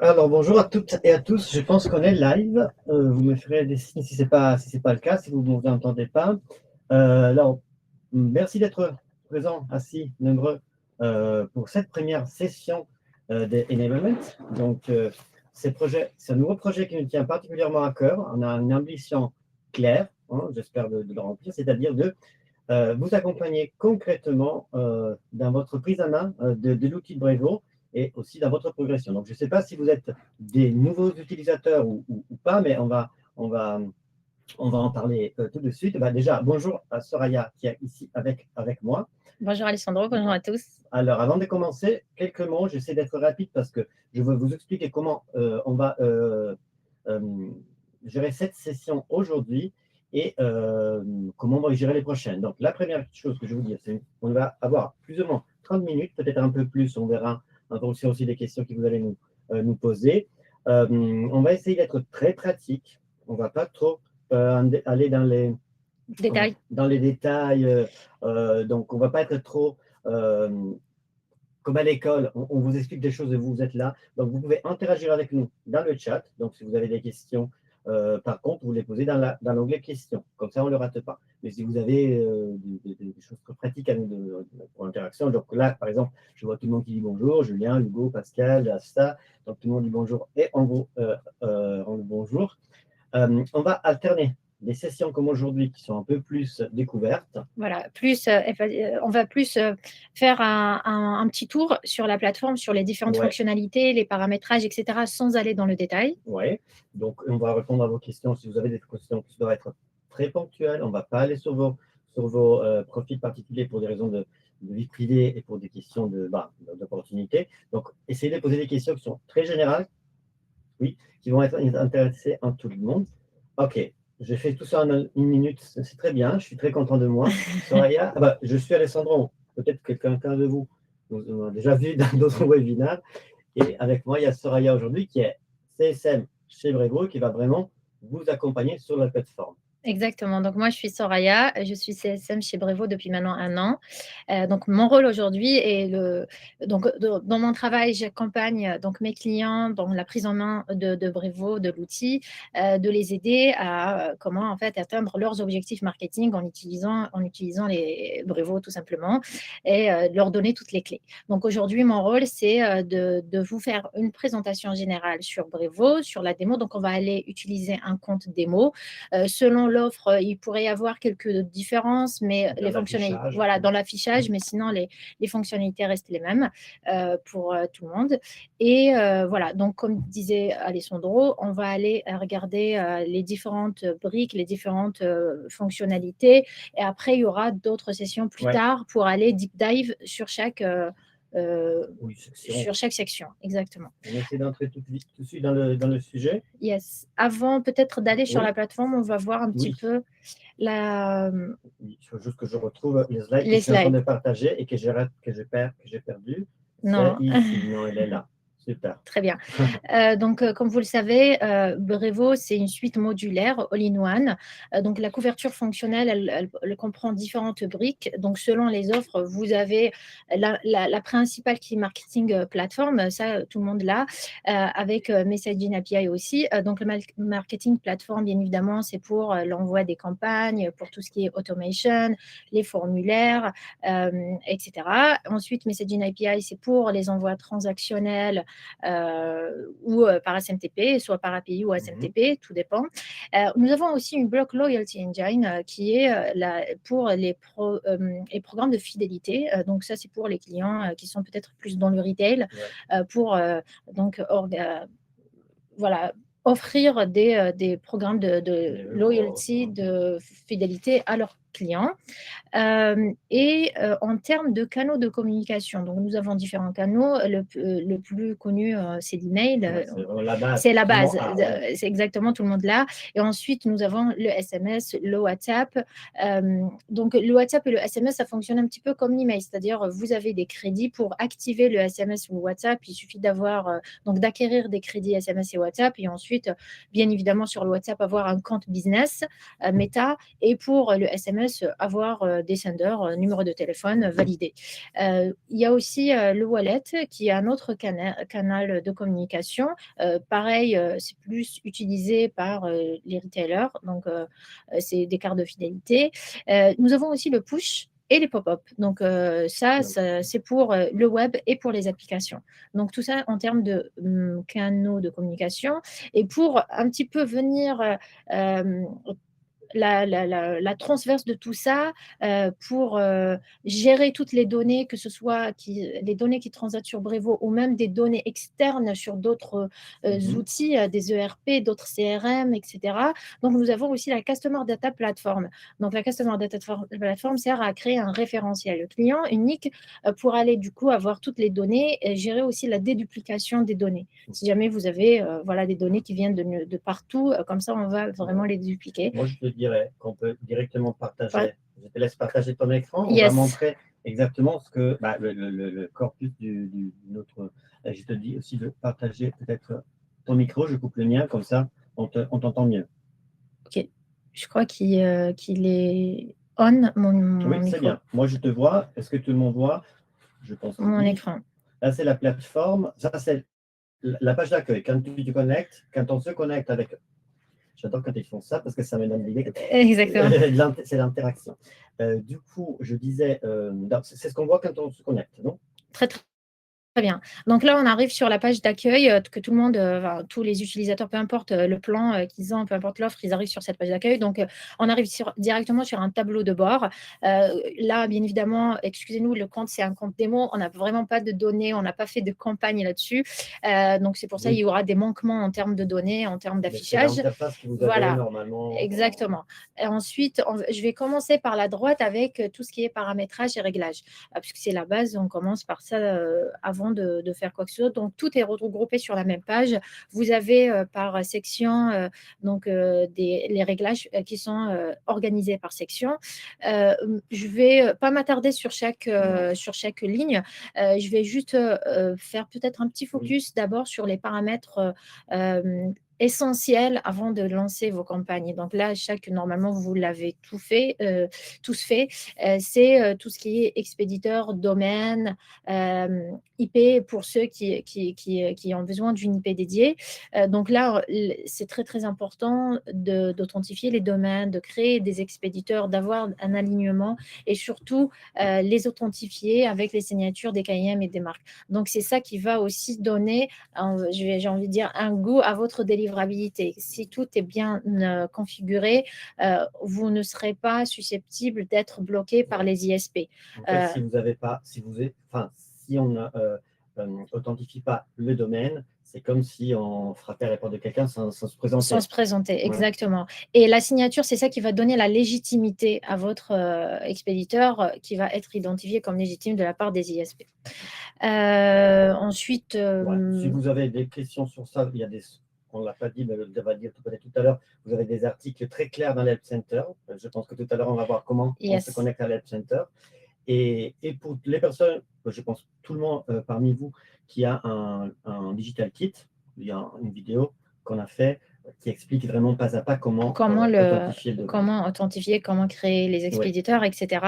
Alors bonjour à toutes et à tous, je pense qu'on est live. Vous me ferez des signes si c'est pas le cas, si vous ne vous entendez pas. Alors, merci d'être présents, assis, nombreux, pour cette première session des Enablement. Donc, c'est un nouveau projet qui nous tient particulièrement à cœur. On a une ambition claire, hein, j'espère de le remplir, c'est-à-dire de vous accompagner concrètement dans votre prise en main de l'outil de Brevo et aussi dans votre progression. Donc, je ne sais pas si vous êtes des nouveaux utilisateurs ou pas, mais on va, on va en parler tout de suite. Bah, déjà, bonjour à Soraya qui est ici avec moi. Bonjour Alessandro, bonjour à tous. Alors, avant de commencer, quelques mots. J'essaie d'être rapide parce que je veux vous expliquer comment on va euh, gérer cette session aujourd'hui et comment on va gérer les prochaines. Donc, la première chose que je veux vous dire, c'est qu'on va avoir plus ou moins 30 minutes, peut-être un peu plus, on verra en fonction aussi des questions que vous allez nous poser. On va essayer d'être très pratique. On ne va pas trop aller Détail. dans les détails. Donc, on ne va pas être trop euh, comme à l'école, on vous explique des choses et vous êtes là. Donc, vous pouvez interagir avec nous dans le chat. Donc, si vous avez des questions, par contre, vous les posez dans l'onglet questions. Comme ça, on ne le rate pas. Mais si vous avez des choses très pratiques à nous pour l'interaction, donc là, par exemple, je vois tout le monde qui dit bonjour, Julien, Hugo, Pascal, Asta. Donc, tout le monde dit bonjour et on dit bonjour. On va alterner des sessions comme aujourd'hui qui sont un peu plus découvertes. Voilà, on va plus faire un petit tour sur la plateforme, sur les différentes Ouais. fonctionnalités, les paramétrages, etc., sans aller dans le détail. Oui, donc on va répondre à vos questions. Si vous avez des questions qui doivent être très ponctuelles, on ne va pas aller sur vos profils particuliers pour des raisons de vie privée et pour des questions d'opportunité. Donc, essayez de poser des questions qui sont très générales, oui, qui vont être intéressées en tout le monde. OK, j'ai fait tout ça en une minute, c'est très bien, je suis très content de moi. Soraya, je suis Alessandro, peut-être que quelqu'un de vous nous a déjà vu dans d'autres webinaires. Et avec moi, il y a Soraya aujourd'hui qui est CSM chez Brevo qui va vraiment vous accompagner sur la plateforme. Exactement. Donc, moi, je suis Soraya. Je suis CSM chez Brevo depuis maintenant 1 an. Donc, mon rôle aujourd'hui est dans mon travail, j'accompagne donc mes clients dans la prise en main de Brevo, de l'outil, de les aider à comment en fait atteindre leurs objectifs marketing en utilisant les Brevo tout simplement et de leur donner toutes les clés. Donc, aujourd'hui, mon rôle, c'est de vous faire une présentation générale sur Brevo, sur la démo. Donc, on va aller utiliser un compte démo. Selon l'offre, il pourrait y avoir quelques différences, mais Dans les fonctionnalités, l'affichage. voilà, dans l'affichage, mais sinon les fonctionnalités restent les mêmes pour tout le monde. Et voilà, donc comme disait Alessandro, on va aller regarder les différentes briques, les différentes fonctionnalités, et après il y aura d'autres sessions plus Ouais. tard pour aller deep dive sur chaque Oui, sur chaque section, exactement. on essaie d'entrer tout de suite dans le sujet. Yes. Avant peut-être d'aller sur Oui, la plateforme, on va voir un petit oui. peu la, Il faut juste que je retrouve les slides que je les suis en train de slides. partager et que j'ai perdu. C'est Non, ici. Non, elle est là. Super. très bien. Donc, comme vous le savez, Brevo, c'est une suite modulaire all-in-one. Donc, la couverture fonctionnelle, elle comprend différentes briques. Donc, selon les offres, vous avez la principale qui est marketing plateforme, ça, tout le monde l'a, avec Messaging API aussi. Donc, le marketing plateforme, bien évidemment, c'est pour l'envoi des campagnes, pour tout ce qui est automation, les formulaires, etc. Ensuite, Messaging API, c'est pour les envois transactionnels ou par SMTP, soit par API ou SMTP, tout dépend. Nous avons aussi une Block Loyalty Engine qui est pour les programmes de fidélité. Donc ça, c'est pour les clients qui sont peut-être plus dans le retail, pour donc voilà, offrir des programmes de loyalty, de fidélité à leurs clients. Et en termes de canaux de communication, donc nous avons différents canaux. Le plus connu, c'est l'email. C'est vraiment la base. C'est la base. C'est exactement tout le monde là. Et ensuite, nous avons le SMS, le WhatsApp. Donc, le WhatsApp et le SMS, ça fonctionne un petit peu comme l'email. C'est-à-dire, vous avez des crédits pour activer le SMS ou le WhatsApp. Il suffit donc d'acquérir des crédits SMS et WhatsApp. Et ensuite, bien évidemment, sur le WhatsApp, avoir un compte business, Meta. Et pour le SMS, SMS, avoir des senders, numéro de téléphone validé. Il y a aussi le wallet qui est un autre canal de communication. Pareil, c'est plus utilisé par les retailers, donc c'est des cartes de fidélité. Nous avons aussi le push et les pop-up. Donc, ça c'est pour le web et pour les applications. Donc, tout ça en termes de canaux de communication. Et pour un petit peu venir la transverse de tout ça pour gérer toutes les données, que ce soit les données qui transatent sur Brevo ou même des données externes sur d'autres outils, des ERP, d'autres CRM, etc. Donc, nous avons aussi la Customer Data Platform. Donc, la Customer Data Platform sert à créer un référentiel client unique pour aller du coup avoir toutes les données et gérer aussi la déduplication des données. Si jamais vous avez voilà, des données qui viennent de partout, comme ça, on va vraiment les dupliquer. Moi, je te dirais qu'on peut directement partager. Ouais. Je te laisse partager ton écran. On va montrer exactement ce que le corpus de notre. Je te dis aussi de partager peut-être ton micro. Je coupe le mien, comme ça, on t'entend mieux. Ok. Je crois qu'il est on, mon oui, micro. C'est bien. Moi, je te vois. Est-ce que tout le monde voit? Je pense que mon oui. écran. Là, c'est la plateforme. Ça, c'est la page d'accueil. Quand tu te connectes, quand on se connecte avec. J'adore quand ils font ça parce que ça me donne l'idée. Exactement. C'est l'interaction. Du coup, je disais, c'est ce qu'on voit quand on se connecte, non? Très, très bien. Donc là, on arrive sur la page d'accueil, que tout le monde, tous les utilisateurs, peu importe le plan qu'ils ont, peu importe l'offre, ils arrivent sur cette page d'accueil. Donc, on arrive directement sur un tableau de bord. Là, bien évidemment, excusez-nous, le compte, c'est un compte démo. On n'a vraiment pas de données, on n'a pas fait de campagne là-dessus. Donc, c'est pour ça qu'il y aura des manquements en termes de données, en termes d'affichage. Voilà, normalement. Exactement. Et ensuite, je vais commencer par la droite avec tout ce qui est paramétrage et réglage, puisque c'est la base. On commence par ça avant de faire quoi que ce soit. Donc, tout est regroupé sur la même page. Vous avez par section les réglages qui sont organisés par section. Je ne vais pas m'attarder sur chaque ligne. Je vais juste faire peut-être un petit focus d'abord sur les paramètres essentiel avant de lancer vos campagnes. Donc là, normalement, vous l'avez tous fait. C'est tout ce qui est expéditeur, domaine, IP pour ceux qui ont besoin d'une IP dédiée. Donc là, c'est très, très important d'authentifier les domaines, de créer des expéditeurs, d'avoir un alignement et surtout les authentifier avec les signatures des KIM et des marques. Donc, c'est ça qui va aussi donner, j'ai envie de dire, un goût à votre délivrabilité. Si tout est bien configuré, vous ne serez pas susceptible d'être bloqué par les ISP. En fait, si on n'authentifie pas le domaine, c'est comme si on frappait à la porte de quelqu'un sans se présenter. Sans se présenter, exactement. Et la signature, c'est ça qui va donner la légitimité à votre expéditeur qui va être identifié comme légitime de la part des ISP. Ensuite… Si vous avez des questions sur ça, il y a on ne l'a pas dit, mais on va dire peut-être tout à l'heure, vous avez des articles très clairs dans l'Help Center. Je pense que tout à l'heure, on va voir comment on se connecte à l'Help Center. Et pour les personnes, je pense tout le monde parmi vous qui a un Digital Kit, il y a une vidéo qu'on a fait qui explique vraiment pas à pas comment authentifier le domaine. Comment authentifier, comment créer les expéditeurs, etc.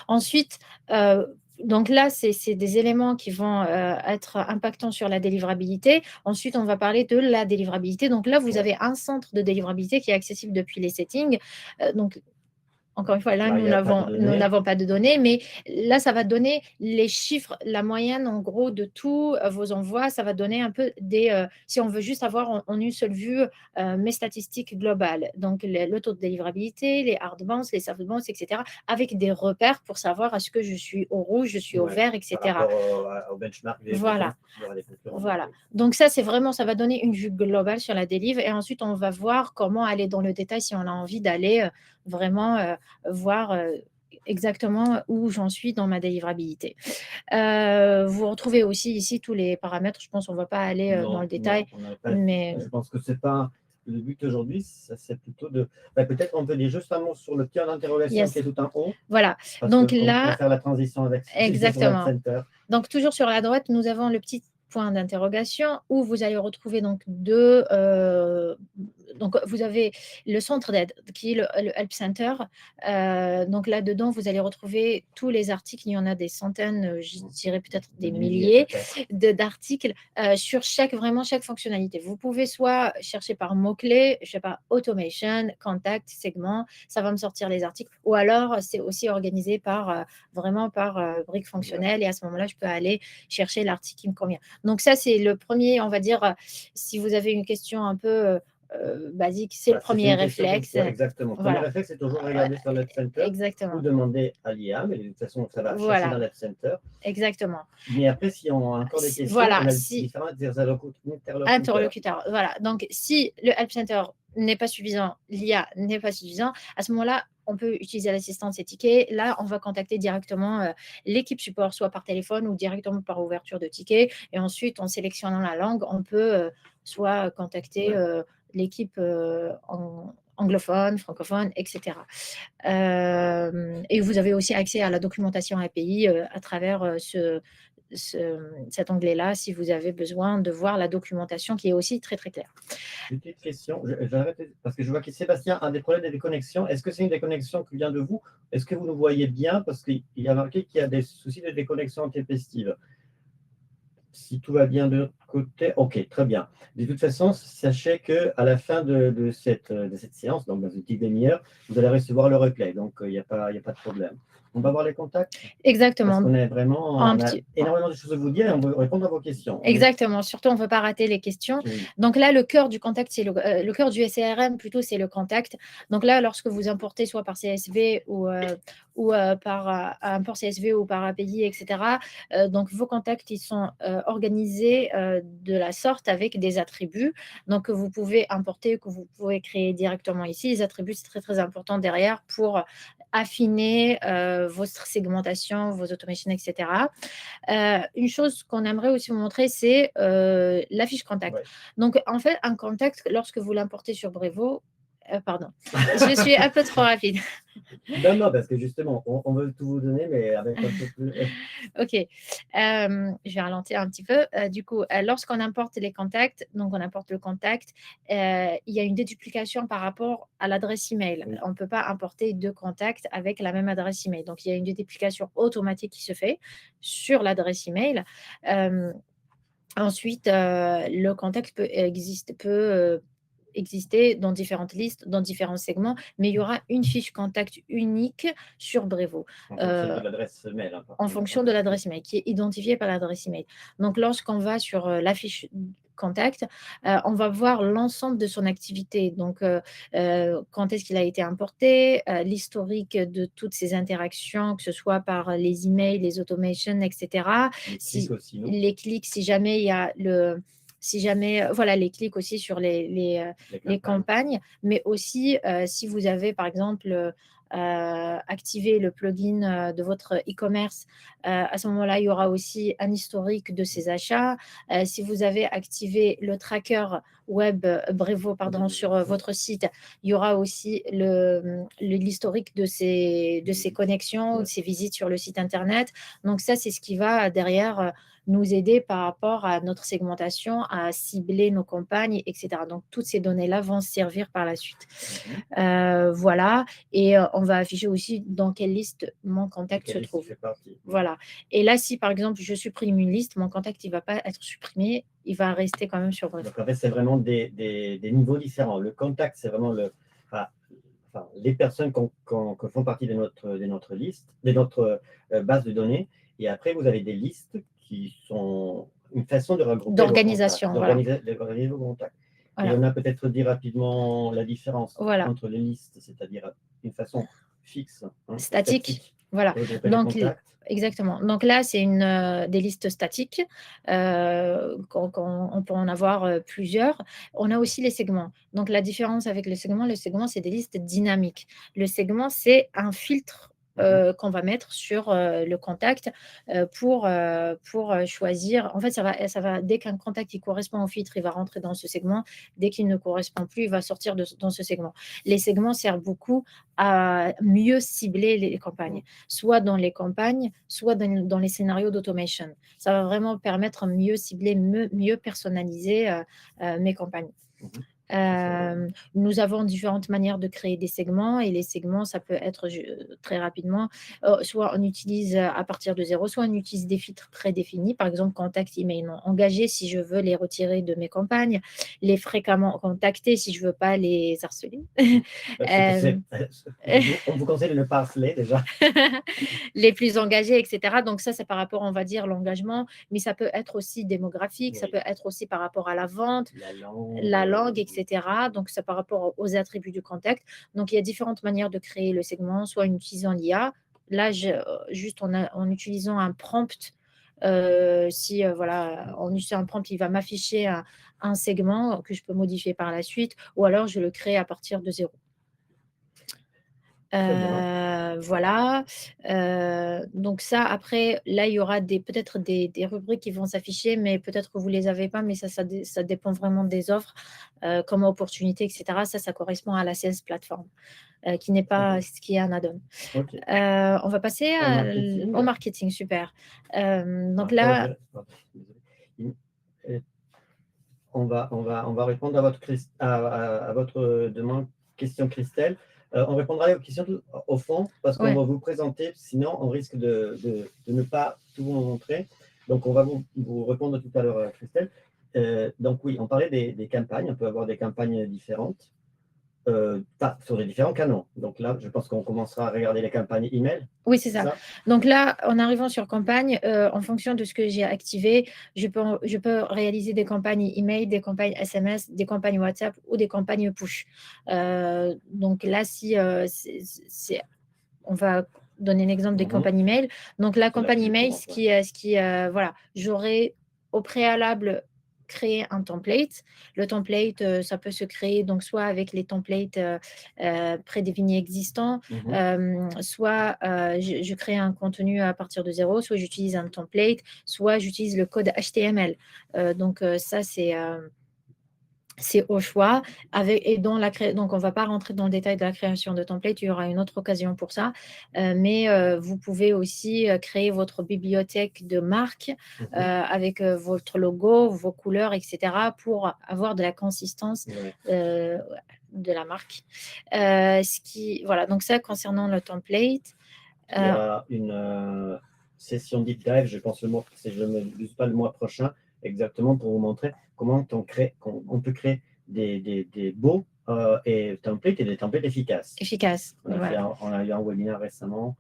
Ensuite, donc là, c'est des éléments qui vont être impactants sur la délivrabilité. Ensuite, on va parler de la délivrabilité. Donc là, vous avez un centre de délivrabilité qui est accessible depuis les settings. Donc, encore une fois, là, nous n'avons pas de données, mais là, ça va donner les chiffres, la moyenne, en gros, de tous vos envois. Ça va donner un peu si on veut juste avoir en une seule vue mes statistiques globales. Donc, le taux de délivrabilité, les hard bounce, les soft bounce, etc., avec des repères pour savoir est-ce que je suis au rouge, je suis au vert, etc. Par rapport au benchmark. Voilà. Donc, ça va donner une vue globale sur la délivre. Et ensuite, on va voir comment aller dans le détail si on a envie d'aller vraiment voir exactement où j'en suis dans ma délivrabilité. Vous retrouvez aussi ici tous les paramètres. Je pense qu'on ne va pas aller dans le détail. Mais je pense que ce n'est pas le but aujourd'hui. C'est plutôt de… peut-être on peut dire juste un mot sur le point d'interrogation qui est tout en haut. Voilà. Donc là, on va faire la transition avec exactement. Donc toujours sur la droite, nous avons le petit points d'interrogation où vous allez retrouver donc donc vous avez le centre d'aide qui est le Help Center. Donc là-dedans, vous allez retrouver tous les articles. Il y en a des centaines, je dirais peut-être des milliers d'articles sur chaque fonctionnalité. Vous pouvez soit chercher par mots-clés, je sais pas, automation, contact, segment, ça va me sortir les articles. Ou alors, c'est aussi organisé vraiment par briques fonctionnelles. Et à ce moment-là, je peux aller chercher l'article qui me convient. Donc ça, c'est le premier, on va dire, si vous avez une question un peu basique, c'est le premier réflexe. Exactement. Le premier réflexe, c'est toujours regarder sur l'App Center. Exactement. Ou demander à l'IA, mais de toute façon, ça va chercher dans l'App Center. Exactement. Mais après, si on a encore des questions, on a différents interlocuteurs. Voilà. Donc, si le Help Center n'est pas suffisant, l'IA n'est pas suffisant, à ce moment-là, on peut utiliser l'assistance et ticket. Là, on va contacter directement l'équipe support, soit par téléphone ou directement par ouverture de ticket. Et ensuite, en sélectionnant la langue, on peut soit contacter l'équipe anglophone, francophone, etc. Et vous avez aussi accès à la documentation API à travers cet onglet-là, si vous avez besoin de voir la documentation qui est aussi très, très claire. Une petite question, j'arrête parce que je vois que Sébastien a des problèmes de déconnexion. Est-ce que c'est une déconnexion qui vient de vous? Est-ce que vous nous voyez bien? Parce qu'il y a marqué qu'il y a des soucis de déconnexion intempestive. Si tout va bien de l'autre côté, ok, très bien. De toute façon, sachez qu'à la fin de cette séance, donc dans une petite demi-heure, vous allez recevoir le replay. Donc, il n'y a pas de problème. On va voir les contacts. Exactement. Parce qu'on est vraiment, on a énormément de choses à vous dire et on veut répondre à vos questions. Exactement. Surtout, on ne veut pas rater les questions. Oui. Donc là, le cœur du contact, c'est le cœur du SCRM, plutôt, c'est le contact. Donc là, lorsque vous importez soit par CSV ou par un port CSV ou par API, etc., donc vos contacts, ils sont organisés de la sorte avec des attributs. Donc, que vous pouvez importer, que vous pouvez créer directement ici. Les attributs, c'est très, très important derrière pour affiner votre segmentation, vos automations, etc. Une chose qu'on aimerait aussi vous montrer, c'est la fiche contact. Ouais. Donc, en fait, un contact, lorsque vous l'importez sur Brevo, pardon, je suis un peu trop rapide. Non, parce que justement, on veut tout vous donner, mais avec un peu plus... Ok, je vais ralentir un petit peu. Du coup, lorsqu'on importe les contacts, donc on importe le contact, il y a une déduplication par rapport à l'adresse email. Oui. On ne peut pas importer deux contacts avec la même adresse email. Donc, il y a une déduplication automatique qui se fait sur l'adresse email. Ensuite, le contact peut exister dans différentes listes, dans différents segments, mais il y aura une fiche contact unique sur Brevo. En fonction de l'adresse mail. Hein, en fonction de l'adresse mail, qui est identifiée par l'adresse email. Donc, lorsqu'on va sur la fiche contact, on va voir l'ensemble de son activité. Donc, quand est-ce qu'il a été importé, l'historique de toutes ses interactions, que ce soit par les emails, les automations, etc. Les clics, si jamais il y a les clics aussi sur les campagnes, mais aussi si vous avez, par exemple, activer le plugin de votre e-commerce, à ce moment-là, il y aura aussi un historique de ces achats. Si vous avez activé le tracker web Brevo sur votre site, il y aura aussi l'historique de ces connexions, de ces visites sur le site internet. Donc ça, c'est ce qui va derrière nous aider par rapport à notre segmentation, à cibler nos campagnes, etc. Donc, toutes ces données-là vont servir par la suite. Voilà. Et on va afficher aussi dans quelle liste mon contact se trouve. Voilà. Et là, si par exemple, je supprime une liste, mon contact, il ne va pas être supprimé, il va rester quand même sur Brevo. Donc, en fait, c'est vraiment des niveaux différents. Le contact, c'est vraiment les personnes qui font partie de notre liste, de notre base de données. Et après, vous avez des listes qui sont une façon de regrouper d'organisation, d'organiser vos contacts. Voilà. Et on a peut-être dit rapidement la différence entre les listes, c'est-à-dire une façon fixe, statique. Voilà. Donc, exactement. Donc là, c'est des listes statiques. On peut en avoir plusieurs. On a aussi les segments. Donc, la différence avec le segment, c'est des listes dynamiques. Le segment, c'est un filtre qu'on va mettre sur le contact pour choisir. En fait, ça va dès qu'un contact qui correspond au filtre, il va rentrer dans ce segment. Dès qu'il ne correspond plus, il va sortir dans ce segment. Les segments servent beaucoup à mieux cibler les campagnes, soit dans les campagnes, soit dans les scénarios d'automation. Ça va vraiment permettre de mieux cibler, mieux personnaliser mes campagnes. Nous avons différentes manières de créer des segments et les segments, ça peut être très rapidement, soit on utilise à partir de zéro, soit on utilise des filtres prédéfinis, par exemple contact email non engagé si je veux les retirer de mes campagnes, les fréquemment contactés si je ne veux pas les harceler. On vous conseille de ne pas harceler déjà. Les plus engagés, etc. Donc ça, c'est par rapport, on va dire, l'engagement, mais ça peut être aussi démographique, Oui. ça peut être aussi par rapport à la vente, la langue, etc. Donc c'est par rapport aux attributs du contact. Donc il y a différentes manières de créer le segment, soit en utilisant l'IA. Là, juste en utilisant un prompt, voilà, en utilisant un prompt, il va m'afficher un segment que je peux modifier par la suite, ou alors je le crée à partir de zéro. Voilà. Donc ça, après, là, il y aura peut-être des rubriques qui vont s'afficher, mais peut-être que vous ne les avez pas, mais ça dépend vraiment des offres, comme opportunité, etc. Ça correspond à la sales plateforme, qui n'est pas ce qui est un add-on. Okay. On va passer au marketing, super. Donc là... On va répondre à votre demande, question Christelle. On répondra aux questions au fond, parce qu'on va vous présenter, sinon on risque de ne pas tout vous montrer. Donc on va vous répondre tout à l'heure, Christelle. Donc oui, on parlait des campagnes, on peut avoir des campagnes différentes sur les différents canaux. Donc là, je pense qu'on commencera à regarder les campagnes email. Oui, c'est ça. Donc là, en arrivant sur campagne, en fonction de ce que j'ai activé, je peux réaliser des campagnes email, des campagnes SMS, des campagnes WhatsApp ou des campagnes push. Donc là, on va donner un exemple des campagnes email. Donc la campagne email, voilà, j'aurai au préalable créer un template. Le template, ça peut se créer donc soit avec les templates prédéfinis existants, soit je crée un contenu à partir de zéro, soit j'utilise un template, soit j'utilise le code HTML. Donc ça, c'est au choix. Donc, on ne va pas rentrer dans le détail de la création de template, il y aura une autre occasion pour ça. Mais vous pouvez aussi créer votre bibliothèque de marque avec votre logo, vos couleurs, etc. pour avoir de la consistance de la marque. Voilà, donc ça, concernant le template. Il y a une session deep dive, je pense, si je ne m'abuse pas, le mois prochain, exactement pour vous montrer comment on peut créer des beaux templates et des templates efficaces. On a eu un webinaire récemment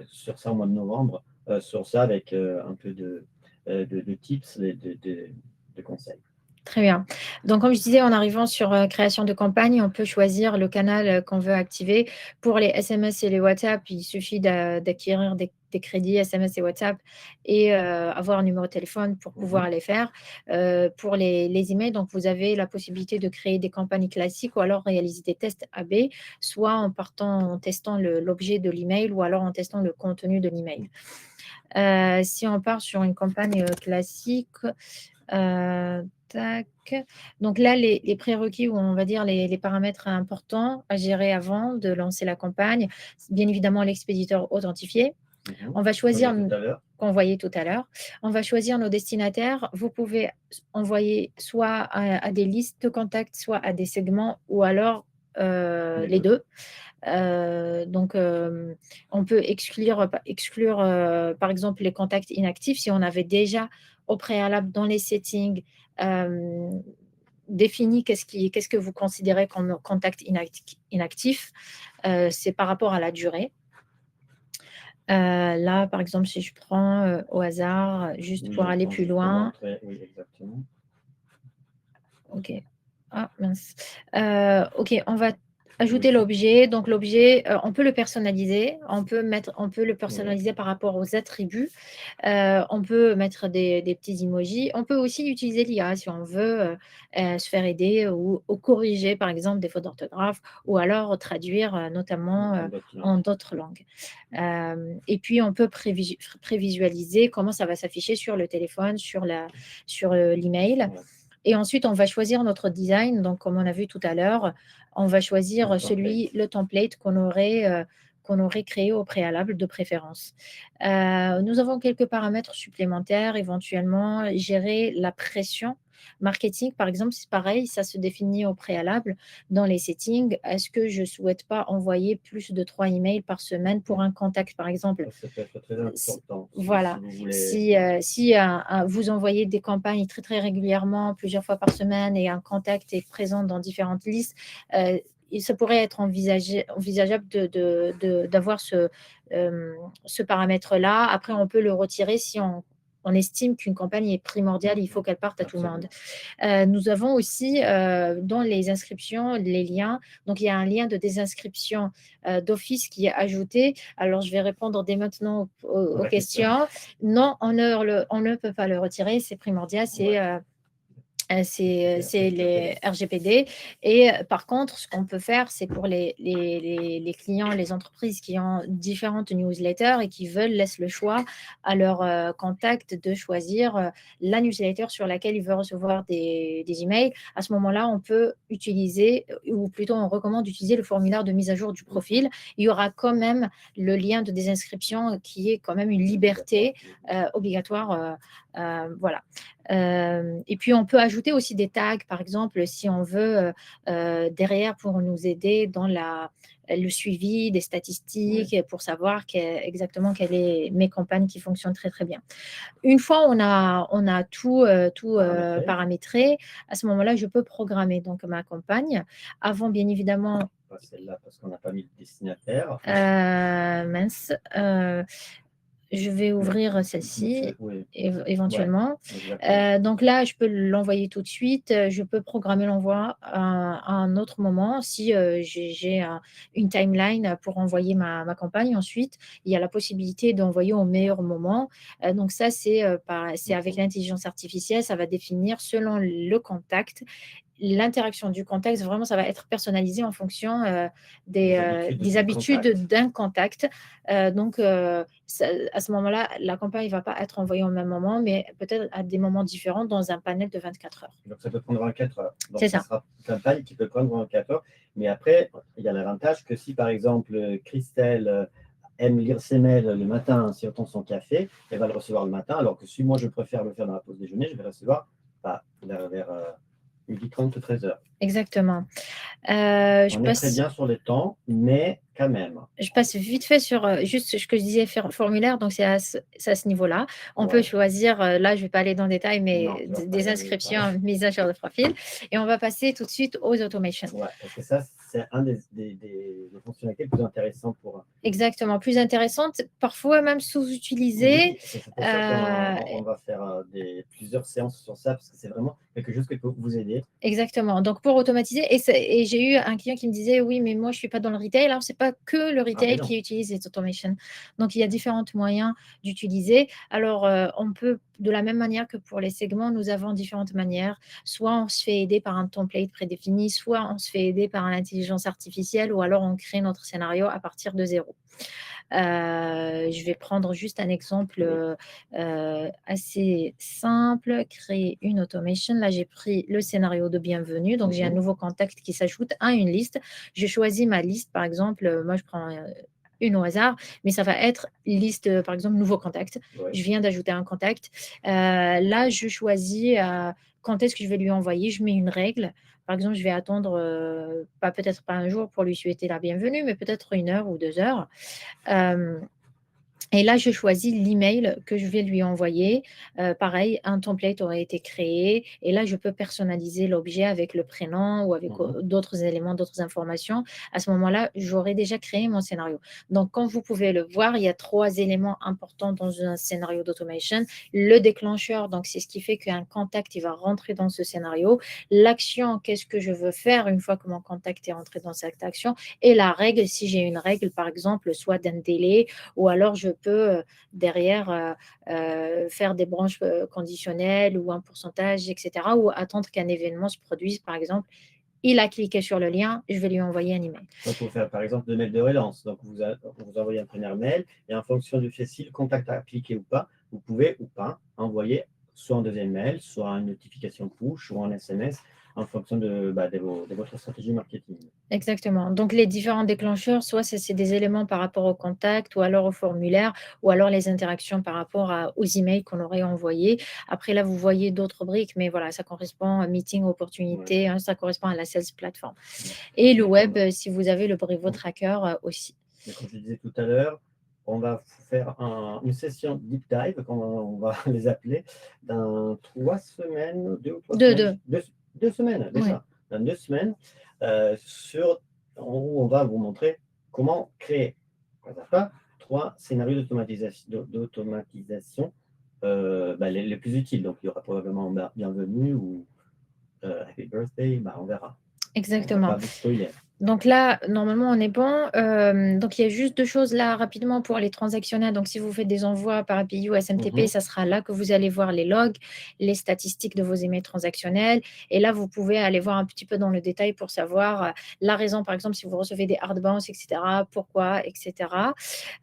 sur ça au mois de novembre, sur ça avec un peu de tips, de conseils. Très bien. Donc, comme je disais, en arrivant sur création de campagne, on peut choisir le canal qu'on veut activer. Pour les SMS et les WhatsApp, il suffit d'acquérir des crédits SMS et WhatsApp et avoir un numéro de téléphone pour pouvoir les faire. Pour les emails, donc vous avez la possibilité de créer des campagnes classiques ou alors réaliser des tests AB, soit en testant l'objet de l'email ou alors en testant le contenu de l'email. Si on part sur une campagne classique, donc là, les prérequis ou on va dire les paramètres importants à gérer avant de lancer la campagne, bien évidemment l'expéditeur authentifié. On va choisir qu'on voyait tout à l'heure. On va choisir nos destinataires. Vous pouvez envoyer soit à des listes de contacts, soit à des segments ou alors les deux. Donc, on peut exclure par exemple les contacts inactifs si on avait déjà au préalable dans les settings défini qu'est-ce que vous considérez comme contact inactif. C'est par rapport à la durée. Là, par exemple, si je prends au hasard, juste pour aller plus loin. Oui, exactement. OK. Ah, mince. OK, on va Ajouter l'objet. Donc, l'objet, on peut le personnaliser. On peut le personnaliser par rapport aux attributs. On peut mettre des petits emojis. On peut aussi utiliser l'IA si on veut se faire aider ou corriger, par exemple, des fautes d'orthographe ou alors traduire notamment en d'autres langues. Et puis, on peut prévisualiser comment ça va s'afficher sur le téléphone, sur l'email. Et ensuite, on va choisir notre design. Donc, comme on a vu tout à l'heure, on va choisir le template qu'on aurait créé au préalable de préférence. Nous avons quelques paramètres supplémentaires, éventuellement gérer la pression. Marketing, par exemple, c'est pareil, ça se définit au préalable dans les settings. Est-ce que je ne souhaite pas envoyer plus de 3 emails par semaine pour un contact, par exemple? Ça peut être très important. Voilà. Si vous envoyez des campagnes très, très régulièrement, plusieurs fois par semaine, et un contact est présent dans différentes listes, ça pourrait être envisageable d'avoir ce paramètre-là. Après, on peut le retirer si on estime qu'une campagne est primordiale, il faut qu'elle parte à tout le monde. Nous avons aussi dans les inscriptions les liens. Donc, il y a un lien de désinscription d'office qui est ajouté. Alors, je vais répondre dès maintenant aux questions. Non, on ne peut pas le retirer. C'est primordial. C'est les RGPD. Et par contre, ce qu'on peut faire, c'est pour les clients, les entreprises qui ont différentes newsletters et qui laissent le choix à leur contact de choisir la newsletter sur laquelle ils veulent recevoir des emails. À ce moment-là, on peut utiliser, ou plutôt on recommande d'utiliser le formulaire de mise à jour du profil. Il y aura quand même le lien de désinscription qui est quand même une liberté obligatoire. Voilà. Et puis, on peut ajouter aussi des tags, par exemple, si on veut, derrière, pour nous aider dans le suivi des statistiques, pour savoir exactement quelles sont mes campagnes qui fonctionnent très, très bien. Une fois on a tout paramétré, à ce moment-là, je peux programmer donc ma campagne. Avant, bien évidemment… Pas celle-là, parce qu'on n'a pas mis de destinataire. Mince. Je vais ouvrir celle-ci éventuellement. Donc là, je peux l'envoyer tout de suite. Je peux programmer l'envoi à un autre moment si j'ai une timeline pour envoyer ma campagne. Ensuite, il y a la possibilité d'envoyer au meilleur moment. Donc ça, c'est avec l'intelligence artificielle. Ça va définir selon le contact. L'interaction du contexte, vraiment, ça va être personnalisé en fonction des habitudes d'un contact. Donc, à ce moment-là, la campagne ne va pas être envoyée au même moment, mais peut-être à des moments différents dans un panel de 24 heures. Donc, ça peut prendre 24 heures. Donc, c'est ça. Sera une campagne qui peut prendre 24 heures. Mais après, il y a l'avantage que si, par exemple, Christelle aime lire ses mails le matin, si elle attend son café, elle va le recevoir le matin, alors que si moi, je préfère le faire dans la pause déjeuner, je vais le recevoir vers 12h30, 13h. Exactement. On est très bien sur les temps, mais quand même. Je passe vite fait sur juste ce que je disais, formulaire. Donc, c'est à ce niveau-là. On peut choisir, là, je ne vais pas aller dans le détail, mais des inscriptions, mise à jour de profil. Et on va passer tout de suite aux automations. Ouais, parce que ça, c'est un des fonctionnalités plus intéressantes pour… Exactement, plus intéressantes, parfois même sous-utilisées. C'est pour ça qu'on va faire plusieurs séances sur ça, parce que c'est vraiment quelque chose qui peut vous aider. Exactement. Donc, pour automatiser, et j'ai eu un client qui me disait, oui, mais moi, je ne suis pas dans le retail. Alors, ce n'est pas que le retail qui utilise les automations. Donc, il y a différents moyens d'utiliser. Alors, on peut, de la même manière que pour les segments, nous avons différentes manières. Soit on se fait aider par un template prédéfini, soit on se fait aider par l'intelligence artificielle, ou alors on crée notre scénario à partir de zéro. Je vais prendre juste un exemple assez simple, créer une automation. Là, j'ai pris le scénario de bienvenue. Donc, j'ai un nouveau contact qui s'ajoute à une liste. Je choisis ma liste, par exemple. Moi, je prends une au hasard, mais ça va être liste, par exemple, nouveau contact. Je viens d'ajouter un contact. Là, je choisis quand est-ce que je vais lui envoyer. Je mets une règle. Par exemple, je vais attendre, peut-être pas un jour pour lui souhaiter la bienvenue, mais peut-être 1 heure ou 2 heures. Et là, je choisis l'email que je vais lui envoyer. Pareil, un template aurait été créé. Et là, je peux personnaliser l'objet avec le prénom ou avec d'autres éléments, d'autres informations. À ce moment-là, j'aurais déjà créé mon scénario. Donc, comme vous pouvez le voir, il y a 3 éléments importants dans un scénario d'automation. Le déclencheur, donc c'est ce qui fait qu'un contact, il va rentrer dans ce scénario. L'action, qu'est-ce que je veux faire une fois que mon contact est rentré dans cette action. Et la règle, si j'ai une règle, par exemple, soit d'un délai, ou alors je peux derrière faire des branches conditionnelles ou un pourcentage, etc. Ou attendre qu'un événement se produise, par exemple. Il a cliqué sur le lien, je vais lui envoyer un email. Donc, il faut faire par exemple 2 mails de relance. Donc, vous envoyez un premier mail et en fonction du fait si le contact a cliqué ou pas, vous pouvez ou pas envoyer soit un deuxième mail, soit une notification push ou un SMS en fonction de votre stratégie marketing. Exactement. Donc, les différents déclencheurs, soit c'est des éléments par rapport au contact ou alors au formulaire ou alors les interactions par rapport aux emails qu'on aurait envoyés. Après, là, vous voyez d'autres briques, mais voilà, ça correspond à meeting, opportunité, ça correspond à la sales platform. Et le web, si vous avez le Brevo Tracker aussi. Mais comme je disais tout à l'heure, on va faire une session deep dive, comme on va les appeler, dans 3 semaines, 2 ou 3 semaines. 2 semaines, déjà. Dans 2 semaines, où on va vous montrer comment créer, 3 scénarios d'automatisation les plus utiles. Donc, il y aura probablement bienvenue ou happy birthday, on verra. Exactement. On va pas vous spoiler. Donc là, normalement, on est bon. Donc, il y a juste 2 choses là rapidement pour les transactionnels. Donc, si vous faites des envois par API ou SMTP, ça sera là que vous allez voir les logs, les statistiques de vos emails transactionnels. Et là, vous pouvez aller voir un petit peu dans le détail pour savoir la raison, par exemple, si vous recevez des hard bounce, etc., pourquoi, etc.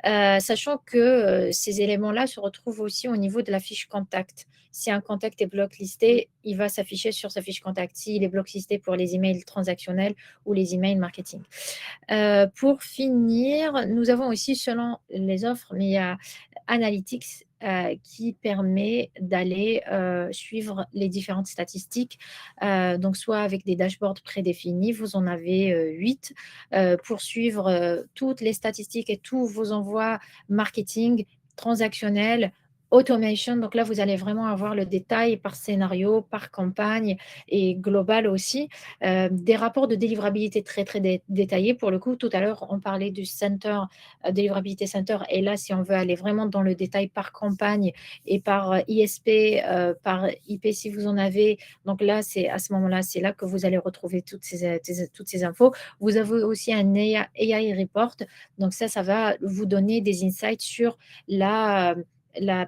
Sachant que ces éléments-là se retrouvent aussi au niveau de la fiche contact. Si un contact est blocklisté, il va s'afficher sur sa fiche contact. S'il est blocklisté pour les emails transactionnels ou les emails marketing. Pour finir, nous avons aussi, selon les offres, mais il y a Analytics qui permet d'aller suivre les différentes statistiques, donc soit avec des dashboards prédéfinis, vous en avez 8, pour suivre toutes les statistiques et tous vos envois marketing, transactionnels, automation. Donc là, vous allez vraiment avoir le détail par scénario, par campagne et global aussi. Des rapports de délivrabilité très, très détaillés. Pour le coup, tout à l'heure, on parlait du Center, délivrabilité Center. Et là, si on veut aller vraiment dans le détail par campagne et par ISP, par IP, si vous en avez. Donc là, c'est à ce moment-là, c'est là que vous allez retrouver toutes ces infos. Vous avez aussi un AI report. Donc ça va vous donner des insights sur la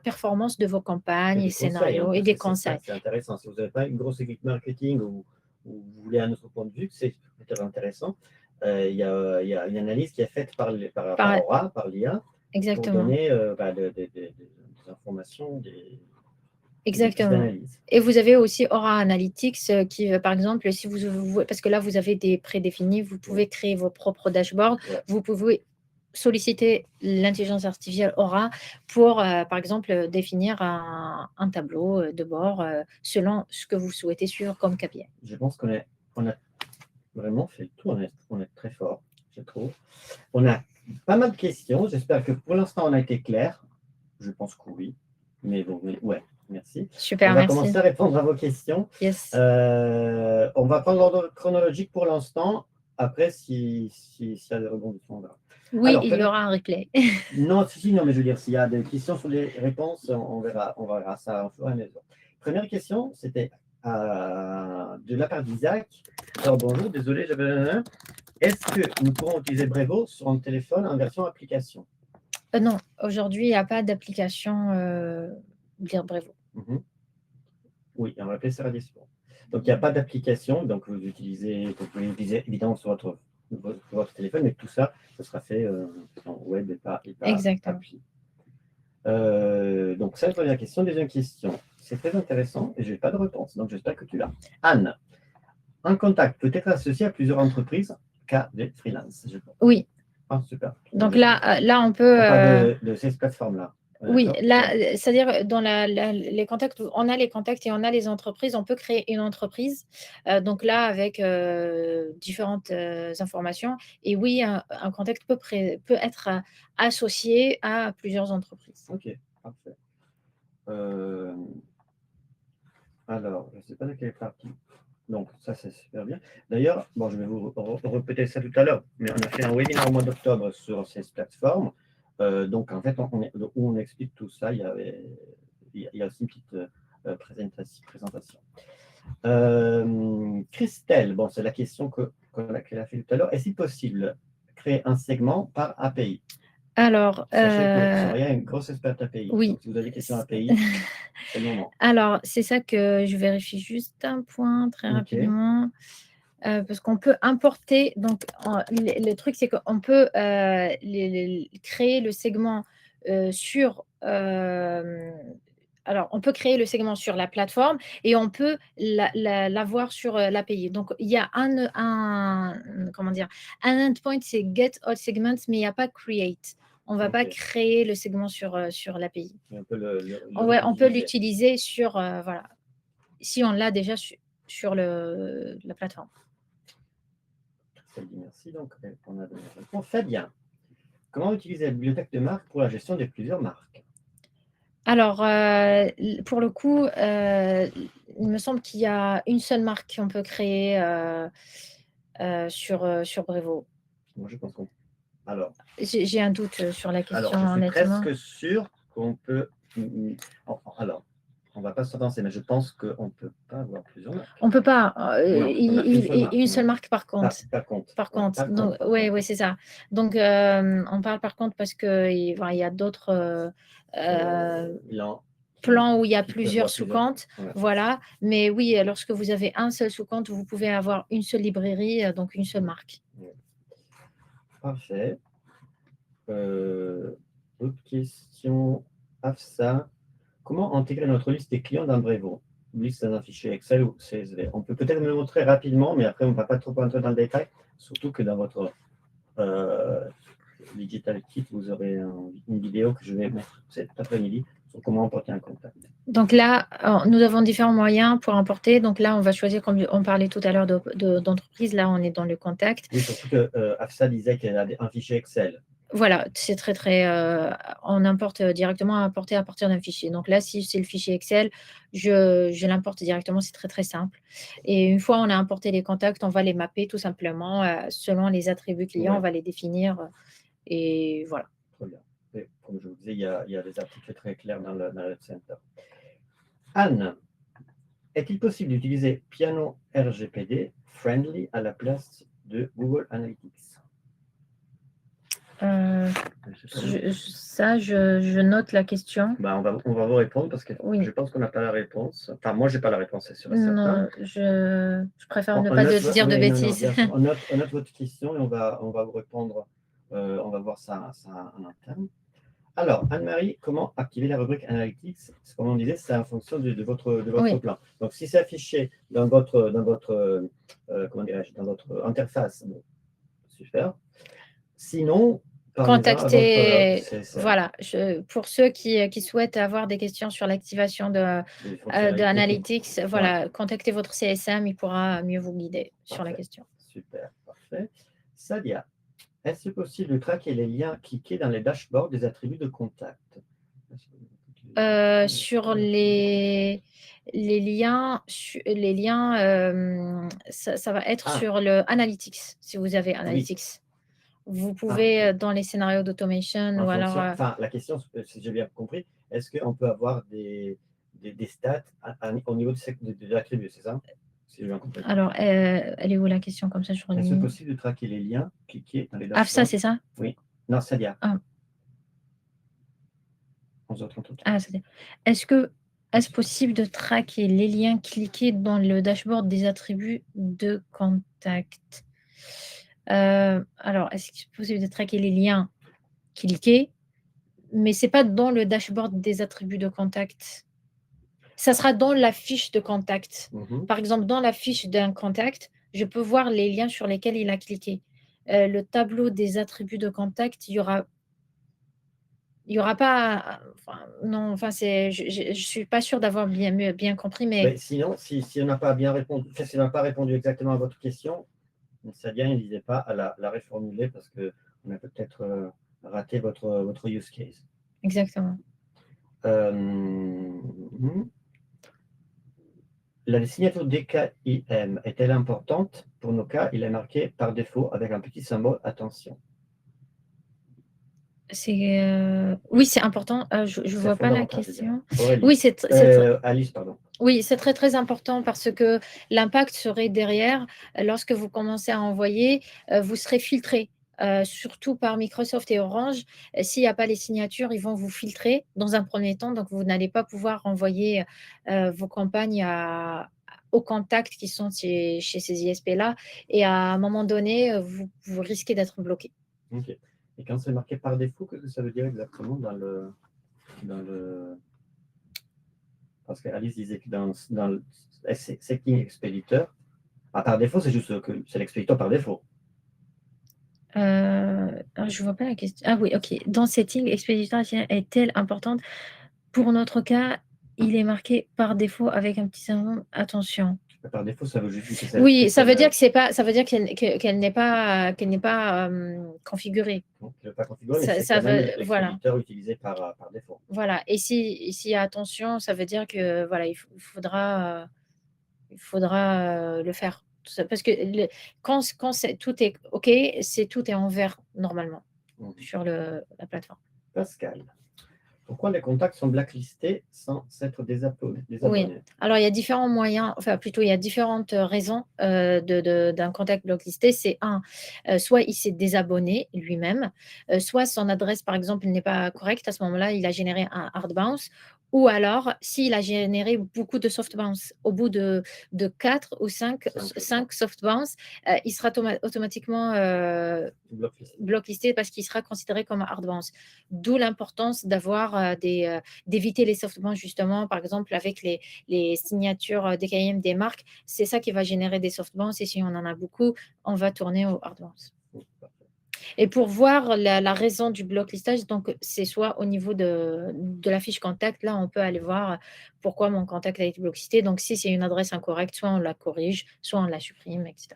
performance de vos campagnes et scénarios et des conseils. C'est intéressant. Si vous n'avez pas une grosse équipe marketing ou vous voulez un autre point de vue, c'est intéressant. Il y a une analyse qui est faite par Aura, par l'IA, pour donner des informations, Exactement. Et vous avez aussi Aura Analytics qui, par exemple, si parce que là, vous avez des prédéfinis, vous pouvez créer vos propres dashboards. Vous pouvez solliciter l'intelligence artificielle Aura pour, par exemple, définir un tableau de bord selon ce que vous souhaitez suivre comme KPI. Je pense qu'on a vraiment fait le tour. On est très fort, je trouve. On a pas mal de questions. J'espère que pour l'instant, on a été clair. Je pense que oui. Mais bon, merci. Super, on va commencer à répondre à vos questions. Yes. On va prendre l'ordre chronologique pour l'instant. Après, s'il y a des rebondissements, on verra. Oui, alors, il y aura un replay. non, mais je veux dire, s'il y a des questions sur les réponses, on verra ça au fur et à mesure. Première question, c'était de la part d'Isaac. Alors, bonjour, désolé, j'avais... Est-ce que nous pourrons utiliser Brevo sur un téléphone en version application? Non, aujourd'hui, il n'y a pas d'application Lire Brevo. Oui, un replay sera disponible. Donc, il n'y a pas d'application. Donc, vous pouvez l'utiliser évidemment sur votre téléphone, mais tout ça, ce sera fait en web et pas appli. Donc, ça, c'est la première question. Deuxième question. C'est très intéressant et je n'ai pas de réponse. Donc, j'espère que tu l'as. Anne, un contact peut être associé à plusieurs entreprises, cas de freelance, je pense. Oui. Super. Donc là, on peut... On parle de ces plateformes-là. Oui, D'accord. là, c'est-à-dire dans les contacts, on a les contacts et on a les entreprises. On peut créer une entreprise, donc là, avec différentes informations. Et oui, un contact peut être associé à plusieurs entreprises. Ok, parfait. Alors, je ne sais pas de quelle partie. Donc, ça, c'est super bien. D'ailleurs, bon, je vais vous répéter ça tout à l'heure, mais on a fait un webinaire au mois d'octobre sur ces plateformes. Donc, en fait, où on explique tout ça, il y a aussi une petite présentation. Christelle, bon, c'est la question qu'elle a fait tout à l'heure. Est-il possible créer un segment par API? Alors, Sachez que Soraya est une grosse experte API. oui. Donc, si vous avez des questions API, c'est le moment. Alors, c'est ça que je vérifie juste un point très rapidement. Parce qu'on peut importer, donc le truc c'est qu'on peut créer le segment sur alors on peut créer le segment sur la plateforme et on peut l'avoir sur l'API. Donc il y a comment dire, un endpoint c'est get all segments, mais il n'y a pas create. On ne va pas créer le segment sur l'API. On peut on peut l'utiliser sur voilà, si on l'a déjà sur la plateforme. Merci. Donc, on a donné la réponse. Fabien, comment utiliser la bibliothèque de marque pour la gestion de plusieurs marques? Alors, pour le coup, il me semble qu'il y a une seule marque qu'on peut créer sur Brevo. Moi, je pense qu'on. Alors, j'ai un doute sur la question, alors, je suis honnêtement. presque sûr qu'on peut. Alors, on ne va pas se lancer, mais je pense qu'on ne peut pas avoir plusieurs marques. On ne peut pas. Une seule marque, par contre. Par contre. Donc, oui, c'est ça. Donc, on parle par contre parce qu'il y a d'autres plans où il y a plusieurs sous-comptes. Voilà. Mais oui, lorsque vous avez un seul sous-compte, vous pouvez avoir une seule librairie, donc une seule marque. Parfait. Autre question. Afsa, comment intégrer notre liste des clients dans Brevo? Liste dans un fichier Excel ou CSV. On peut peut-être me le montrer rapidement, mais après, on ne va pas trop entrer dans le détail. Surtout que dans votre Digital Kit, vous aurez une vidéo que je vais mettre cet après-midi sur comment emporter un contact. Donc là, nous avons différents moyens pour importer. Donc là, on va choisir, comme on parlait tout à l'heure d'entreprise. Là, on est dans le contact. Oui, surtout que Afsa disait qu'elle a un fichier Excel. Voilà, c'est très, on importe directement à partir d'un fichier. Donc là, si c'est le fichier Excel, je l'importe directement, c'est très simple. Et une fois on a importé les contacts, on va les mapper tout simplement selon les attributs clients, on va les définir et voilà. Très bien. Et comme je vous disais, il y a des articles très clairs dans le Center. Anne, est-il possible d'utiliser Piano RGPD Friendly à la place de Google Analytics? Je note la question. On va vous répondre parce que je pense qu'on n'a pas la réponse. Enfin, moi, je n'ai pas la réponse, c'est sûr et certain. Non, je préfère ne pas dire de bêtises. On note votre question et on va vous répondre. On va voir ça en interne. Alors, Anne-Marie, comment activer la rubrique Analytics? Comme on disait, c'est en fonction de votre plan. Donc, si c'est affiché dans votre interface, bon, super. Sinon, contacter, voilà, pour ceux qui souhaitent avoir des questions sur l'activation de Analytics, voilà, contactez votre CSM, il pourra mieux vous guider sur la question. Super, parfait. Sadia, est-ce possible de traquer les liens cliqués dans les dashboards des attributs de contact? Sur les liens, ça va être sur le Analytics, si vous avez Analytics. Oui. Vous pouvez, dans les scénarios d'automation ou alors… Enfin, la question, si j'ai bien compris, est-ce qu'on peut avoir des stats au niveau de l'attribut, c'est ça? Si j'ai bien compris. Alors, elle est où la question comme ça? Est-ce possible de traquer les liens cliqués dans les dashboards? AFSA, c'est ça? Oui. Non, Sadia. Ah. 11h33. Ah, c'est-à-dire, est-ce possible de traquer les liens cliqués dans le dashboard des attributs de contact? Alors, est-ce qu'il est possible de traquer les liens cliqués, mais ce n'est pas dans le dashboard des attributs de contact. Ça sera dans la fiche de contact. Par exemple, dans la fiche d'un contact, je peux voir les liens sur lesquels il a cliqué. Le tableau des attributs de contact, il y aura… il y aura pas, enfin, non, enfin, je suis pas sûre d'avoir bien compris, mais Mais sinon, si on n'a pas bien répondu, enfin, si on n'a pas répondu exactement à votre question, Sadia, n'hésitez pas à la reformuler parce qu'on a peut-être raté votre use case. exactement. La signature DKIM est-elle importante? Pour nos cas, il est marqué par défaut avec un petit symbole attention. Oui, c'est important. Je ne C'est vois pas la fondamental, je dirais. question. Aurélie. Oui, Alice, pardon. oui, c'est très, très important parce que l'impact serait derrière, lorsque vous commencez à envoyer, vous serez filtré, surtout par Microsoft et Orange. S'il n'y a pas les signatures, ils vont vous filtrer dans un premier temps, donc vous n'allez pas pouvoir envoyer vos campagnes aux contacts qui sont chez ces ISP-là. Et à un moment donné, vous risquez d'être bloqué. Ok. Et quand c'est marqué par défaut, qu'est-ce que ça veut dire exactement dans le... Parce qu'Alice disait que dans le Setting Expeditor, par défaut, c'est juste que c'est l'expéditeur par défaut. Je ne vois pas la question. Ah oui, ok. Dans Setting, expéditeur est-elle importante? Pour notre cas, il est marqué par défaut avec un petit symbole. Attention. Par défaut, ça veut juste dire que c'est. Oui, ça veut dire que c'est pas, ça veut dire qu'elle n'est pas configurée. Donc, il n'est pas configuré, mais Ça, c'est ça quand même veut, voilà, l'expéditeur utilisé par défaut. voilà. Et s'il y a attention, ça veut dire que voilà, il faudra le faire. Parce que quand tout est OK, tout est en vert normalement sur la plateforme. Pascal, pourquoi les contacts sont blacklistés sans s'être désabonnés? Oui, alors il y a différents moyens, enfin plutôt il y a différentes raisons d'un contact blacklisté. C'est soit il s'est désabonné lui-même, soit son adresse par exemple n'est pas correcte. À ce moment-là, il a généré un hard bounce. Ou alors, s'il a généré beaucoup de soft bounce, au bout de 4 ou 5 soft bounce, il sera automatiquement blacklisté parce qu'il sera considéré comme un hard bounce. D'où l'importance d'avoir d'éviter les soft bounce justement, par exemple avec les signatures DKIM des marques. C'est ça qui va générer des soft bounce et si on en a beaucoup, on va tourner au hard bounce. Et pour voir la raison du blocklistage, donc c'est soit au niveau de la fiche contact, là on peut aller voir pourquoi mon contact a été blocklisté. Donc si c'est une adresse incorrecte, soit on la corrige, soit on la supprime, etc.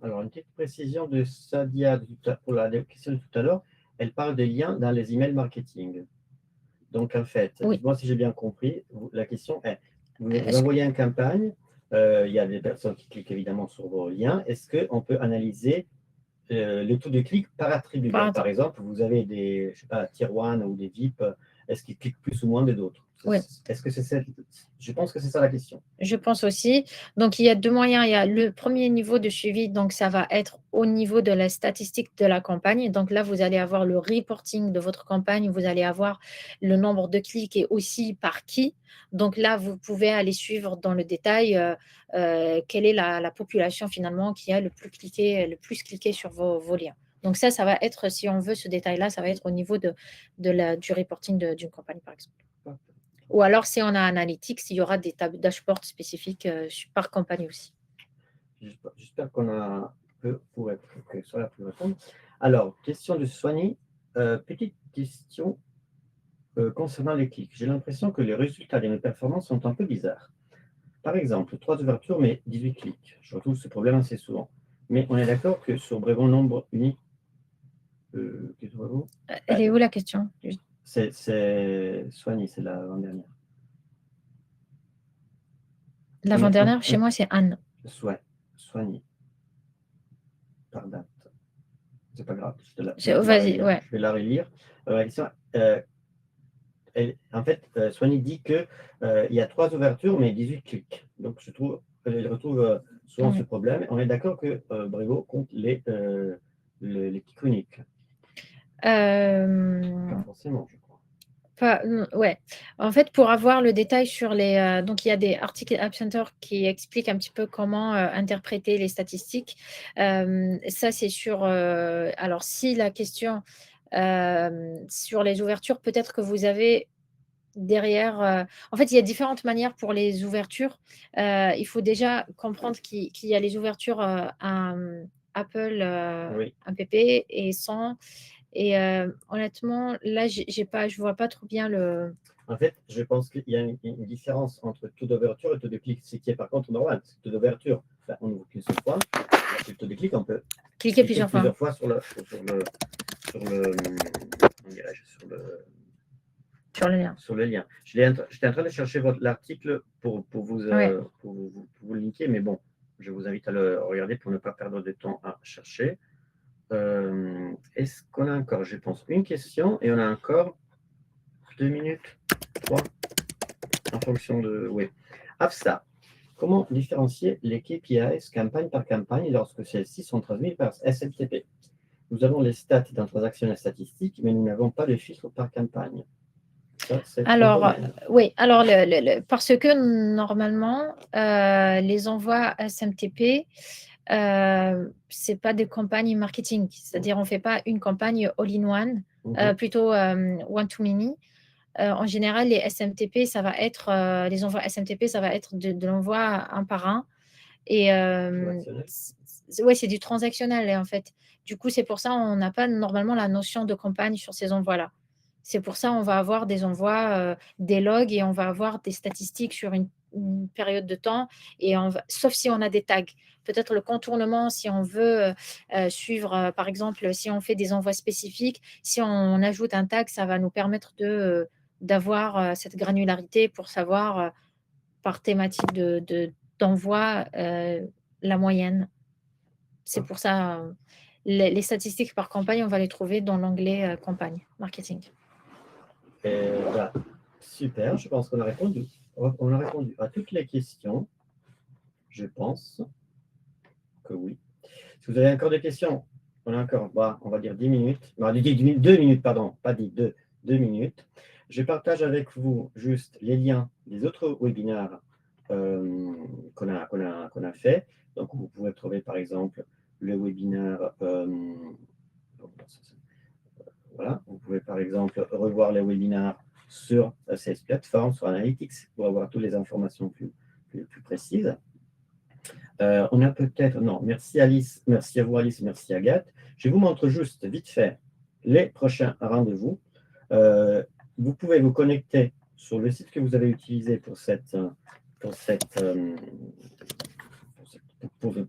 Alors, une petite précision de Sadia pour la question de tout à l'heure, elle parle des liens dans les emails marketing. Donc, en fait, dites-moi si j'ai bien compris, la question est, vous envoyez une campagne, il y a des personnes qui cliquent évidemment sur vos liens. Est-ce qu'on peut analyser le taux de clic par attribut? Par exemple, vous avez des, je sais pas, tier 1 ou des VIP, est-ce qu'ils cliquent plus ou moins que d'autres? Oui. Est-ce que c'est ça? Je pense que c'est ça la question. Je pense aussi. Donc, il y a deux moyens. Il y a le premier niveau de suivi. Donc, ça va être au niveau de la statistique de la campagne. Donc, là, vous allez avoir le reporting de votre campagne. Vous allez avoir le nombre de clics et aussi par qui. Donc, là, vous pouvez aller suivre dans le détail quelle est la population finalement qui a le plus cliqué sur vos liens. Donc, ça va être, si on veut ce détail-là, ça va être au niveau du reporting d'une campagne, par exemple. Ou alors, si on a Analytics, il y aura des dashboards spécifiques par campagne aussi. J'espère qu'on a peu pour que soit là pour répondre. Alors, question de Soigny. Petite question concernant les clics. J'ai l'impression que les résultats de mes performances sont un peu bizarres. Par exemple, 3 ouvertures, mais 18 clics. Je retrouve ce problème assez souvent. Mais on est d'accord que sur Brévon nombre unique. Elle est où la question? C'est Soigny, c'est l'avant-dernière. L'avant-dernière, chez moi, c'est Anne. Soigny. Par date. C'est pas grave. Vas-y, ouais. Je vais la relire. La question, en fait, Soigny dit qu'il y a 3 ouvertures, mais 18 clics. Donc, je trouve qu'elle retrouve souvent ce problème. On est d'accord que Brévot compte les clics uniques. Pas forcément, je crois. Ouais. En fait, pour avoir le détail sur les... donc, il y a des articles App Center qui expliquent un petit peu comment interpréter les statistiques. Ça, c'est sur... alors, si la question sur les ouvertures, peut-être que vous avez derrière... en fait, il y a différentes manières pour les ouvertures. Il faut déjà comprendre qu'il y a les ouvertures Apple, Oui. app et sans... Et honnêtement, là, je vois pas trop bien le. En fait, je pense qu'il y a une différence entre taux d'ouverture et taux de clic, ce qui est par contre normal. Parce que taux d'ouverture, on ouvre qu'une seule fois. Le taux de clic, on peut Cliquer cliquer plusieurs fois. fois sur le, Sur le lien. Sur le lien. J'étais en train de chercher l'article pour vous linker, mais bon, je vous invite à le regarder pour ne pas perdre de temps à chercher. Est-ce qu'on a encore, je pense, une question et on a encore 2 minutes, 3, en fonction de. Oui. Afsa, comment différencier les KPIs campagne par campagne lorsque celles-ci sont transmises par SMTP? Nous avons les stats d'un transactionnel statistique, mais nous n'avons pas de filtre par campagne. Alors, oui, alors parce que normalement, les envois SMTP, ce n'est pas des campagnes marketing, c'est-à-dire on ne fait pas une campagne all-in-one, plutôt one-to-many. En général, les SMTP, ça va être les envois SMTP, ça va être de l'envoi un par un. Et ouais, c'est du transactionnel en fait. Du coup, c'est pour ça on n'a pas normalement la notion de campagne sur ces envois-là. C'est pour ça on va avoir des envois, des logs et on va avoir des statistiques sur une période de temps et sauf si on a des tags. Peut-être le contournement, si on veut suivre, par exemple, si on fait des envois spécifiques, si on ajoute un tag, ça va nous permettre d'avoir cette granularité pour savoir par thématique d'envoi la moyenne. C'est pour ça, les statistiques par campagne, on va les trouver dans l'onglet campagne, marketing. Voilà. Super, je pense qu'on a répondu. On a répondu à toutes les questions. Je pense que oui. Si vous avez encore des questions, on a encore, on va dire 10 minutes. Non, 2 minutes, pardon, pas 10, 2 minutes. Je partage avec vous juste les liens des autres webinaires qu'on a fait. Donc, vous pouvez trouver par exemple le webinaire. Voilà, vous pouvez par exemple revoir les webinaires sur cette plateforme, sur Analytics, pour avoir toutes les informations plus précises. On a peut-être, non, merci Alice, merci à vous Alice, merci Agathe. Je vous montre juste vite fait les prochains rendez-vous. Vous pouvez vous connecter sur le site que vous avez utilisé pour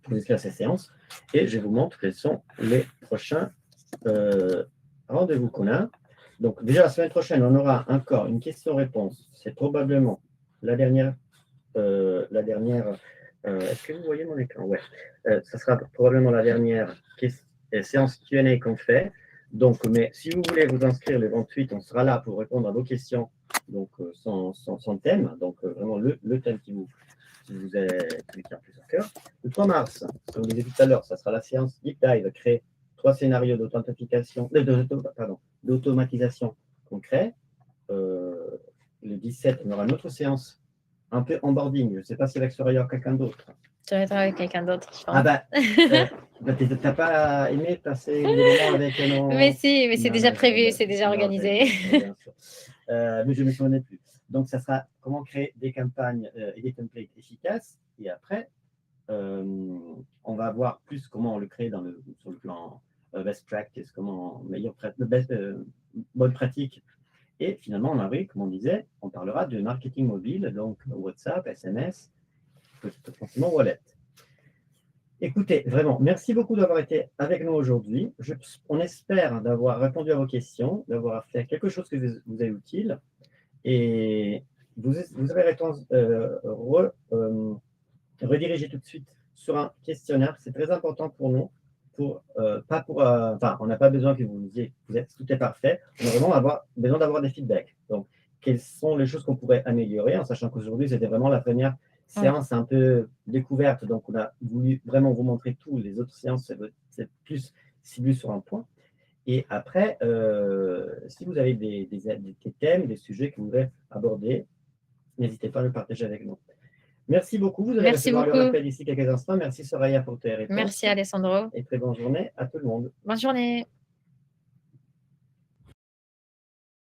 inscrire ces séances et je vous montre quels sont les prochains rendez-vous qu'on a. Donc déjà la semaine prochaine, on aura encore une question-réponse. C'est probablement la dernière. Est-ce que vous voyez mon écran? Ouais. Ça sera probablement la dernière séance Q&A qu'on fait. Donc, mais si vous voulez vous inscrire le 28, on sera là pour répondre à vos questions, donc sans thème, donc vraiment le thème qui vous tient plus à cœur. Le 3 mars, comme je vous disais tout à l'heure, ça sera la séance Deep Dive, créer 3 scénarios d'automatisation concret. Le 17, on aura une autre séance un peu onboarding. Je ne sais pas si avec Soraya ou quelqu'un d'autre. Ça va être avec quelqu'un d'autre, je pense. Ah tu n'as pas aimé passer des moments avec nos. Mais si, mais c'est déjà prévu, c'est déjà organisé. Bien sûr. Mais je ne me souvenais plus. Donc, ça sera comment créer des campagnes et des templates efficaces. Et après, on va voir plus comment on le crée sur le plan best practice, comment bonne pratique. Et finalement, en avril, comme on disait, on parlera de marketing mobile, donc WhatsApp, SMS, potentiellement Wallet. Écoutez, vraiment, merci beaucoup d'avoir été avec nous aujourd'hui. On espère d'avoir répondu à vos questions, d'avoir fait quelque chose qui vous est utile. Et vous avez redirigé tout de suite sur un questionnaire. C'est très important pour nous. On n'a pas besoin que vous nous disiez tout est parfait. On a vraiment besoin d'avoir des feedbacks. Donc, quelles sont les choses qu'on pourrait améliorer, en sachant qu'aujourd'hui, c'était vraiment la première séance un peu découverte. Donc, on a voulu vraiment vous montrer tout. Les autres séances, c'est plus ciblé sur un point. Et après, si vous avez des thèmes, des sujets que vous voulez aborder, n'hésitez pas à le partager avec nous. Merci beaucoup. Vous allez recevoir le rappel d'ici quelques instants. Merci Soraya pour tes réponses. Merci Alessandro. Et très bonne journée à tout le monde. Bonne journée.